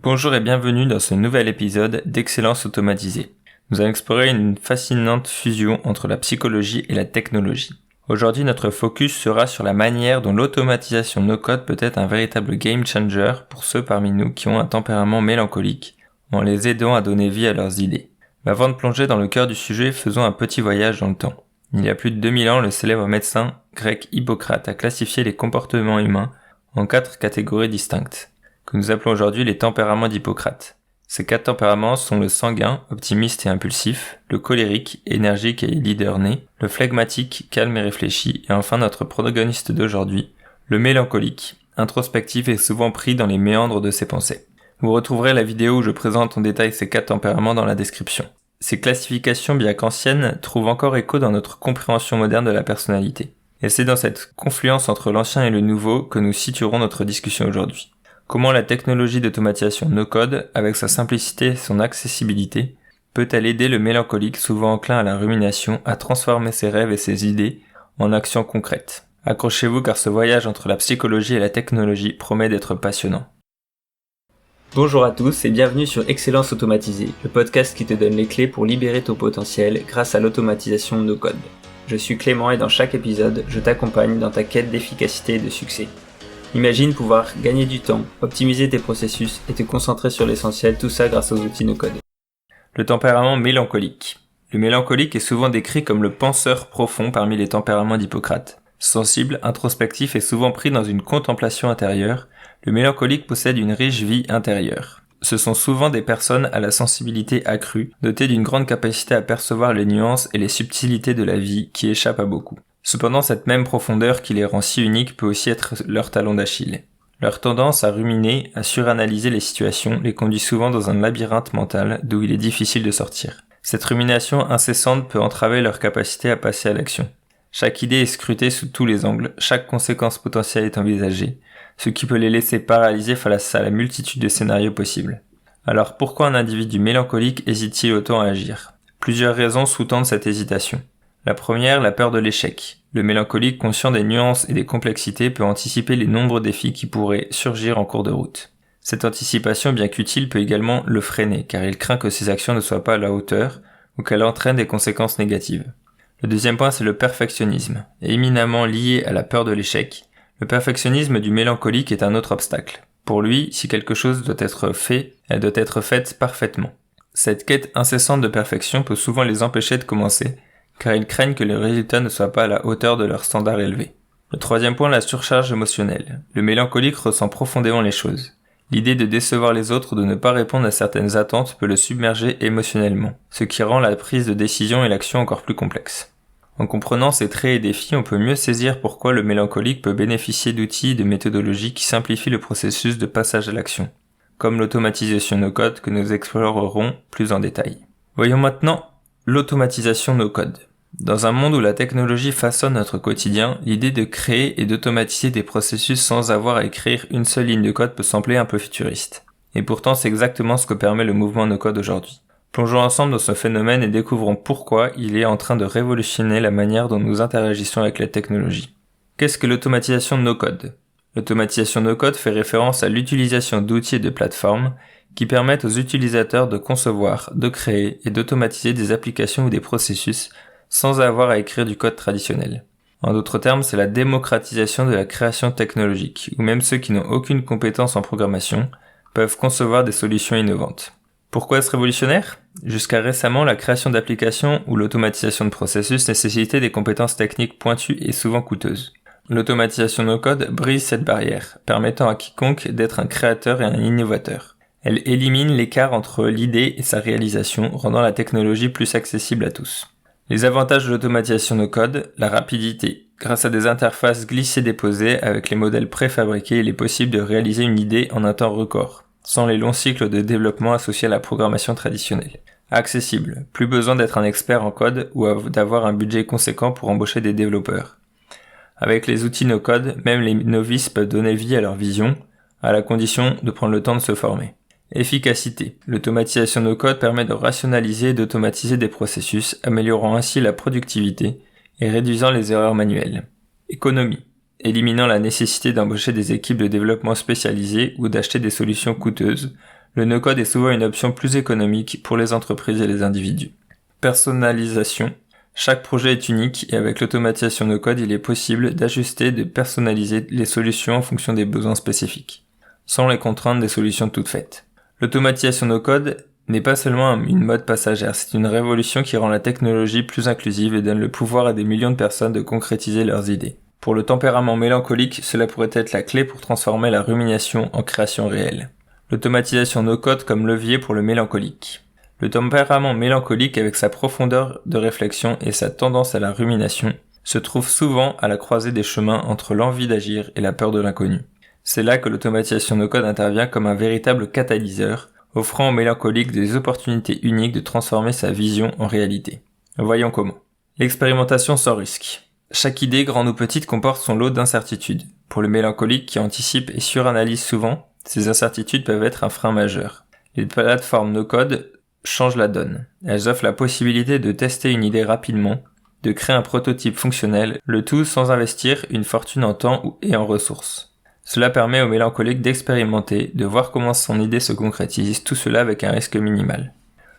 Bonjour et bienvenue dans ce nouvel épisode d'Excellence automatisée. Nous allons explorer une fascinante fusion entre la psychologie et la technologie. Aujourd'hui, notre focus sera sur la manière dont l'automatisation no-code peut être un véritable game changer pour ceux parmi nous qui ont un tempérament mélancolique, en les aidant à donner vie à leurs idées. Mais avant de plonger dans le cœur du sujet, faisons un petit voyage dans le temps. Il y a plus de 2000 ans, le célèbre médecin grec Hippocrate a classifié les comportements humains en 4 catégories distinctes, que nous appelons aujourd'hui les tempéraments d'Hippocrate. Ces 4 tempéraments sont le sanguin, optimiste et impulsif, le colérique, énergique et leader né, le flegmatique, calme et réfléchi, et enfin notre protagoniste d'aujourd'hui, le mélancolique, introspectif et souvent pris dans les méandres de ses pensées. Vous retrouverez la vidéo où je présente en détail ces 4 tempéraments dans la description. Ces classifications, bien qu'anciennes, trouvent encore écho dans notre compréhension moderne de la personnalité. Et c'est dans cette confluence entre l'ancien et le nouveau que nous situerons notre discussion aujourd'hui. Comment la technologie d'automatisation no-code, avec sa simplicité et son accessibilité, peut-elle aider le mélancolique souvent enclin à la rumination à transformer ses rêves et ses idées en actions concrètes? Accrochez-vous car ce voyage entre la psychologie et la technologie promet d'être passionnant. Bonjour à tous et bienvenue sur Excellence automatisée, le podcast qui te donne les clés pour libérer ton potentiel grâce à l'automatisation no-code. Je suis Clément et dans chaque épisode, je t'accompagne dans ta quête d'efficacité et de succès. Imagine pouvoir gagner du temps, optimiser tes processus et te concentrer sur l'essentiel, tout ça grâce aux outils no-code. Le tempérament mélancolique. Le mélancolique est souvent décrit comme le penseur profond parmi les tempéraments d'Hippocrate. Sensible, introspectif et souvent pris dans une contemplation intérieure, le mélancolique possède une riche vie intérieure. Ce sont souvent des personnes à la sensibilité accrue, dotées d'une grande capacité à percevoir les nuances et les subtilités de la vie qui échappent à beaucoup. Cependant, cette même profondeur qui les rend si uniques peut aussi être leur talon d'Achille. Leur tendance à ruminer, à suranalyser les situations, les conduit souvent dans un labyrinthe mental d'où il est difficile de sortir. Cette rumination incessante peut entraver leur capacité à passer à l'action. Chaque idée est scrutée sous tous les angles, chaque conséquence potentielle est envisagée, ce qui peut les laisser paralysés face à la multitude de scénarios possibles. Alors pourquoi un individu mélancolique hésite-t-il autant à agir? Plusieurs raisons sous-tendent cette hésitation. La première, la peur de l'échec. Le mélancolique, conscient des nuances et des complexités, peut anticiper les nombreux défis qui pourraient surgir en cours de route. Cette anticipation, bien qu'utile, peut également le freiner, car il craint que ses actions ne soient pas à la hauteur ou qu'elles entraînent des conséquences négatives. Le deuxième point, c'est le perfectionnisme. Éminemment lié à la peur de l'échec, le perfectionnisme du mélancolique est un autre obstacle. Pour lui, si quelque chose doit être fait, elle doit être faite parfaitement. Cette quête incessante de perfection peut souvent les empêcher de commencer, car ils craignent que les résultats ne soient pas à la hauteur de leurs standards élevés. Le troisième point, la surcharge émotionnelle. Le mélancolique ressent profondément les choses. L'idée de décevoir les autres ou de ne pas répondre à certaines attentes peut le submerger émotionnellement, ce qui rend la prise de décision et l'action encore plus complexes. En comprenant ces traits et défis, on peut mieux saisir pourquoi le mélancolique peut bénéficier d'outils et de méthodologies qui simplifient le processus de passage à l'action, comme l'automatisation no-code que nous explorerons plus en détail. Voyons maintenant l'automatisation no-code. Dans un monde où la technologie façonne notre quotidien, l'idée de créer et d'automatiser des processus sans avoir à écrire une seule ligne de code peut sembler un peu futuriste. Et pourtant, c'est exactement ce que permet le mouvement no-code aujourd'hui. Plongeons ensemble dans ce phénomène et découvrons pourquoi il est en train de révolutionner la manière dont nous interagissons avec la technologie. Qu'est-ce que l'automatisation no-code? L'automatisation no-code fait référence à l'utilisation d'outils et de plateformes qui permettent aux utilisateurs de concevoir, de créer et d'automatiser des applications ou des processus sans avoir à écrire du code traditionnel. En d'autres termes, c'est la démocratisation de la création technologique, où même ceux qui n'ont aucune compétence en programmation peuvent concevoir des solutions innovantes. Pourquoi est-ce révolutionnaire? Jusqu'à récemment, la création d'applications ou l'automatisation de processus nécessitait des compétences techniques pointues et souvent coûteuses. L'automatisation no-code brise cette barrière, permettant à quiconque d'être un créateur et un innovateur. Elle élimine l'écart entre l'idée et sa réalisation, rendant la technologie plus accessible à tous. Les avantages de l'automatisation no-code, la rapidité. Grâce à des interfaces glissées-déposées avec les modèles préfabriqués, il est possible de réaliser une idée en un temps record, sans les longs cycles de développement associés à la programmation traditionnelle. Accessible. Plus besoin d'être un expert en code ou d'avoir un budget conséquent pour embaucher des développeurs. Avec les outils no-code, même les novices peuvent donner vie à leur vision, à la condition de prendre le temps de se former. Efficacité. L'automatisation no-code permet de rationaliser et d'automatiser des processus, améliorant ainsi la productivité et réduisant les erreurs manuelles. Économie. Éliminant la nécessité d'embaucher des équipes de développement spécialisées ou d'acheter des solutions coûteuses, Le no-code est souvent une option plus économique pour les entreprises et les individus. Personnalisation. Chaque projet est unique et avec l'automatisation no-code, il est possible d'ajuster et de personnaliser les solutions en fonction des besoins spécifiques, sans les contraintes des solutions toutes faites. L'automatisation no-code n'est pas seulement une mode passagère, c'est une révolution qui rend la technologie plus inclusive et donne le pouvoir à des millions de personnes de concrétiser leurs idées. Pour le tempérament mélancolique, cela pourrait être la clé pour transformer la rumination en création réelle. L'automatisation no-code comme levier pour le mélancolique. Le tempérament mélancolique avec sa profondeur de réflexion et sa tendance à la rumination se trouve souvent à la croisée des chemins entre l'envie d'agir et la peur de l'inconnu. C'est là que l'automatisation no-code intervient comme un véritable catalyseur, offrant au mélancolique des opportunités uniques de transformer sa vision en réalité. Voyons comment. L'expérimentation sans risque. Chaque idée, grande ou petite, comporte son lot d'incertitudes. Pour le mélancolique qui anticipe et suranalyse souvent, ces incertitudes peuvent être un frein majeur. Les plateformes no-code changent la donne. Elles offrent la possibilité de tester une idée rapidement, de créer un prototype fonctionnel, le tout sans investir une fortune en temps et en ressources. Cela permet au mélancolique d'expérimenter, de voir comment son idée se concrétise, tout cela avec un risque minimal.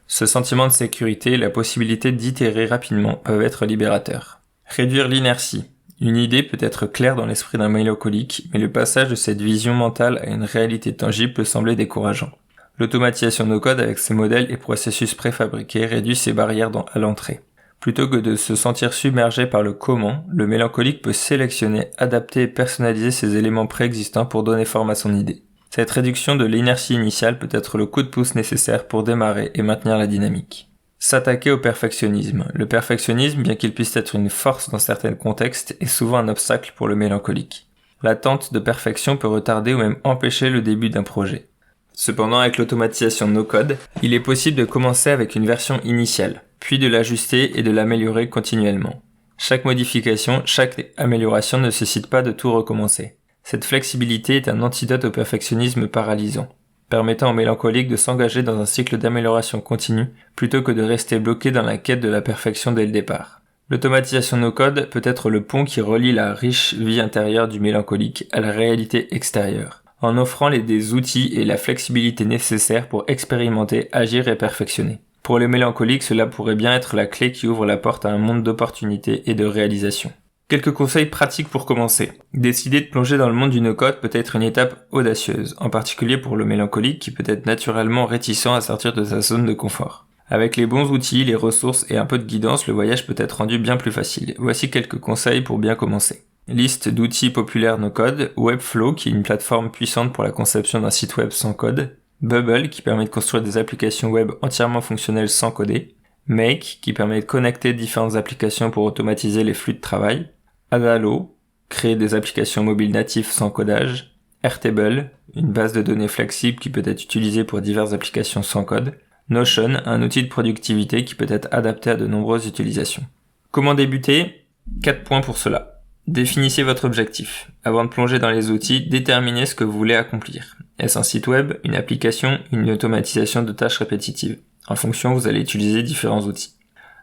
Ce sentiment de sécurité et la possibilité d'itérer rapidement peuvent être libérateurs. Réduire l'inertie. Une idée peut être claire dans l'esprit d'un mélancolique, mais le passage de cette vision mentale à une réalité tangible peut sembler décourageant. L'automatisation no-code avec ses modèles et processus préfabriqués réduit ses barrières à l'entrée. Plutôt que de se sentir submergé par le comment, le mélancolique peut sélectionner, adapter et personnaliser ses éléments préexistants pour donner forme à son idée. Cette réduction de l'inertie initiale peut être le coup de pouce nécessaire pour démarrer et maintenir la dynamique. S'attaquer au perfectionnisme. Le perfectionnisme, bien qu'il puisse être une force dans certains contextes, est souvent un obstacle pour le mélancolique. L'attente de perfection peut retarder ou même empêcher le début d'un projet. Cependant, avec l'automatisation no-code, il est possible de commencer avec une version initiale, puis de l'ajuster et de l'améliorer continuellement. Chaque modification, chaque amélioration ne nécessite pas de tout recommencer. Cette flexibilité est un antidote au perfectionnisme paralysant, permettant aux mélancoliques de s'engager dans un cycle d'amélioration continue plutôt que de rester bloqué dans la quête de la perfection dès le départ. L'automatisation no-code peut être le pont qui relie la riche vie intérieure du mélancolique à la réalité extérieure, en offrant des outils et la flexibilité nécessaires pour expérimenter, agir et perfectionner. Pour les mélancoliques, cela pourrait bien être la clé qui ouvre la porte à un monde d'opportunités et de réalisations. Quelques conseils pratiques pour commencer. Décider de plonger dans le monde du no-code peut être une étape audacieuse, en particulier pour le mélancolique qui peut être naturellement réticent à sortir de sa zone de confort. Avec les bons outils, les ressources et un peu de guidance, le voyage peut être rendu bien plus facile. Voici quelques conseils pour bien commencer. Liste d'outils populaires no-code, Webflow qui est une plateforme puissante pour la conception d'un site web sans code, Bubble qui permet de construire des applications web entièrement fonctionnelles sans coder, Make qui permet de connecter différentes applications pour automatiser les flux de travail, Adalo, créer des applications mobiles natives sans codage, Airtable, une base de données flexible qui peut être utilisée pour diverses applications sans code, Notion, un outil de productivité qui peut être adapté à de nombreuses utilisations. Comment débuter ? 4 points pour cela. Définissez votre objectif. Avant de plonger dans les outils, déterminez ce que vous voulez accomplir. Est-ce un site web, une application, une automatisation de tâches répétitives ? En fonction, vous allez utiliser différents outils.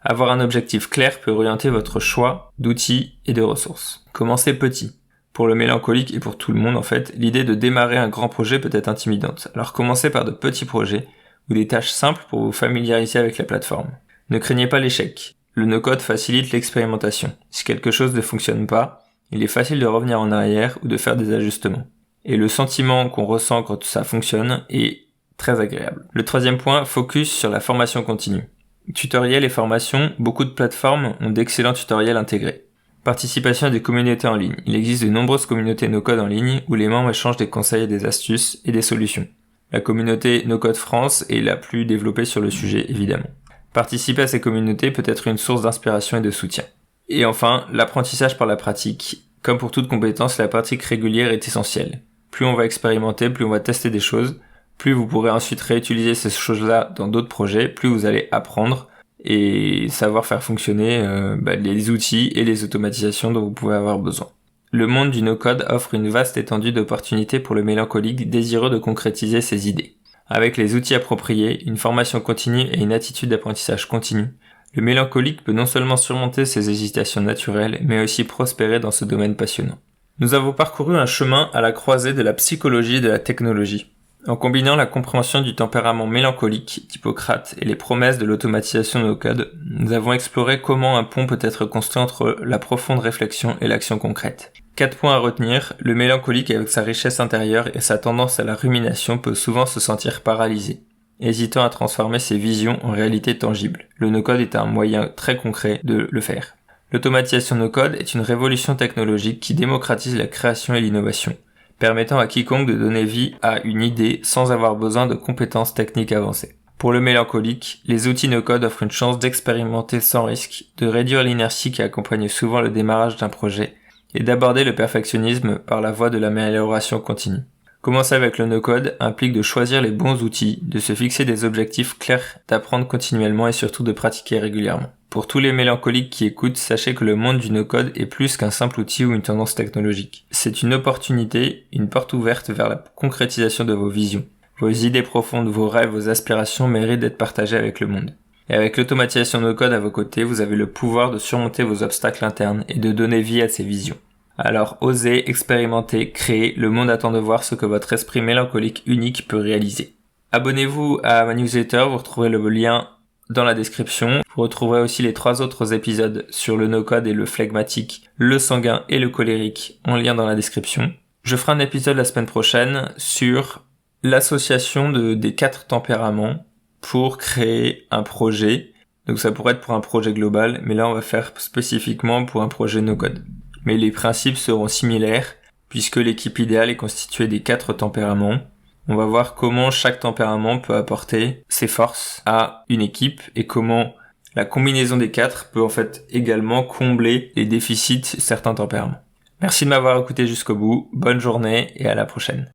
Avoir un objectif clair peut orienter votre choix d'outils et de ressources. Commencez petit. Pour le mélancolique et pour tout le monde en fait, l'idée de démarrer un grand projet peut être intimidante. Alors commencez par de petits projets ou des tâches simples pour vous familiariser avec la plateforme. Ne craignez pas l'échec. Le no-code facilite l'expérimentation. Si quelque chose ne fonctionne pas, il est facile de revenir en arrière ou de faire des ajustements. Et le sentiment qu'on ressent quand ça fonctionne est très agréable. Le 3e point, focus sur la formation continue. Tutoriels et formations, beaucoup de plateformes ont d'excellents tutoriels intégrés. Participation à des communautés en ligne. Il existe de nombreuses communautés no-code en ligne où les membres échangent des conseils et des astuces et des solutions. La communauté No-Code France est la plus développée sur le sujet, évidemment. Participer à ces communautés peut être une source d'inspiration et de soutien. Et enfin, l'apprentissage par la pratique. Comme pour toute compétence, la pratique régulière est essentielle. Plus on va expérimenter, plus on va tester des choses, plus vous pourrez ensuite réutiliser ces choses-là dans d'autres projets, plus vous allez apprendre et savoir faire fonctionner les outils et les automatisations dont vous pouvez avoir besoin. Le monde du no-code offre une vaste étendue d'opportunités pour le mélancolique désireux de concrétiser ses idées. Avec les outils appropriés, une formation continue et une attitude d'apprentissage continu, le mélancolique peut non seulement surmonter ses hésitations naturelles, mais aussi prospérer dans ce domaine passionnant. Nous avons parcouru un chemin à la croisée de la psychologie et de la technologie. En combinant la compréhension du tempérament mélancolique d'Hippocrate et les promesses de l'automatisation no-code, nous avons exploré comment un pont peut être construit entre la profonde réflexion et l'action concrète. 4 points à retenir. Le mélancolique, avec sa richesse intérieure et sa tendance à la rumination, peut souvent se sentir paralysé, hésitant à transformer ses visions en réalité tangible. Le no-code est un moyen très concret de le faire. L'automatisation no-code est une révolution technologique qui démocratise la création et l'innovation, permettant à quiconque de donner vie à une idée sans avoir besoin de compétences techniques avancées. Pour le mélancolique, les outils no-code offrent une chance d'expérimenter sans risque, de réduire l'inertie qui accompagne souvent le démarrage d'un projet, et d'aborder le perfectionnisme par la voie de l'amélioration continue. Commencer avec le no-code implique de choisir les bons outils, de se fixer des objectifs clairs, d'apprendre continuellement et surtout de pratiquer régulièrement. Pour tous les mélancoliques qui écoutent, sachez que le monde du no-code est plus qu'un simple outil ou une tendance technologique. C'est une opportunité, une porte ouverte vers la concrétisation de vos visions. Vos idées profondes, vos rêves, vos aspirations méritent d'être partagées avec le monde. Et avec l'automatisation no-code à vos côtés, vous avez le pouvoir de surmonter vos obstacles internes et de donner vie à ces visions. Alors osez, expérimentez, créez, le monde attend de voir ce que votre esprit mélancolique unique peut réaliser. Abonnez-vous à ma newsletter, vous retrouverez le lien dans la description. Vous retrouverez aussi les 3 autres épisodes sur le no-code et le flegmatique, le sanguin et le colérique en lien dans la description. Je ferai un épisode la semaine prochaine sur l'association des 4 tempéraments pour créer un projet. Donc ça pourrait être pour un projet global, mais là on va faire spécifiquement pour un projet no-code. Mais les principes seront similaires puisque l'équipe idéale est constituée des 4 tempéraments. On va voir comment chaque tempérament peut apporter ses forces à une équipe et comment la combinaison des 4 peut en fait également combler les déficits de certains tempéraments. Merci de m'avoir écouté jusqu'au bout, bonne journée et à la prochaine.